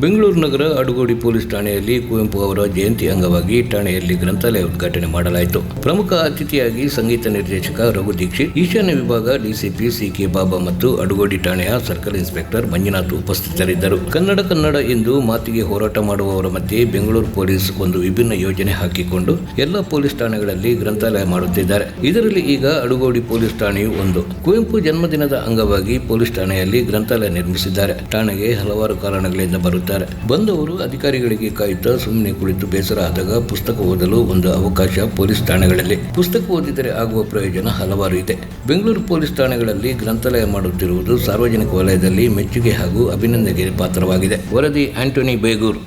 ಬೆಂಗಳೂರು ನಗರ Adugodi police ಠಾಣೆಯಲ್ಲಿ ಕುವೆಂಪು ಅವರ ಜಯಂತಿ ಅಂಗವಾಗಿ ಠಾಣೆಯಲ್ಲಿ ಗ್ರಂಥಾಲಯ ಉದ್ಘಾಟನೆ ಮಾಡಲಾಯಿತು. ಪ್ರಮುಖ ಅತಿಥಿಯಾಗಿ ಸಂಗೀತ ನಿರ್ದೇಶಕ ರಘು ದೀಕ್ಷಿತ್, ಈಶಾನ್ಯ ವಿಭಾಗ ಡಿಸಿಪಿ ಸಿಕೆ ಬಾಬಾ ಮತ್ತು ಅಡುಗೋಡಿ ಠಾಣೆಯ ಸರ್ಕಲ್ ಇನ್ಸ್ಪೆಕ್ಟರ್ ಮಂಜುನಾಥ್ ಉಪಸ್ಥಿತರಿದ್ದರು. ಕನ್ನಡ ಎಂದು ಮಾತಿಗೆ ಹೋರಾಟ ಮಾಡುವವರ ಮಧ್ಯೆ ಬೆಂಗಳೂರು ಪೊಲೀಸ್ ಒಂದು ವಿಭಿನ್ನ ಯೋಜನೆ ಹಾಕಿಕೊಂಡು ಎಲ್ಲ ಪೊಲೀಸ್ ಠಾಣೆಗಳಲ್ಲಿ ಗ್ರಂಥಾಲಯ ಮಾಡುತ್ತಿದ್ದಾರೆ. ಇದರಲ್ಲಿ ಈಗ ಅಡುಗೋಡಿ ಪೊಲೀಸ್ ಠಾಣೆಯು ಒಂದು. ಕುವೆಂಪು ಜನ್ಮದಿನದ ಅಂಗವಾಗಿ ಪೊಲೀಸ್ ಠಾಣೆಯಲ್ಲಿ ಗ್ರಂಥಾಲಯ ನಿರ್ಮಿಸಿದ್ದಾರೆ. ಠಾಣೆಗೆ ಹಲವಾರು ಕಾರಣಗಳಿಂದ ಬರುತ್ತಾರೆ. ಬಂದವರು ಅಧಿಕಾರಿಗಳಿಗೆ ಕಾಯುತ್ತಾ ಸುಮ್ಮನೆ ಕುಳಿತು ಬೇಸರ ಆದಾಗ ಪುಸ್ತಕ ಓದಲು ಒಂದು ಅವಕಾಶ ಪೊಲೀಸ್ ಠಾಣೆಗಳಲ್ಲಿ. ಪುಸ್ತಕ ಓದಿದರೆ ಆಗುವ ಪ್ರಯೋಜನ ಹಲವಾರು ಇದೆ. ಬೆಂಗಳೂರು ಪೊಲೀಸ್ ಠಾಣೆಗಳಲ್ಲಿ ಗ್ರಂಥಾಲಯ ಮಾಡುತ್ತಿರುವುದು ಸಾರ್ವಜನಿಕ ವಲಯದಲ್ಲಿ ಮೆಚ್ಚುಗೆ ಹಾಗೂ ಅಭಿನಂದನೆಗೆ ಪಾತ್ರವಾಗಿದೆ. ವರದಿ ಆಂಟೋನಿ ಬೇಗೂರು.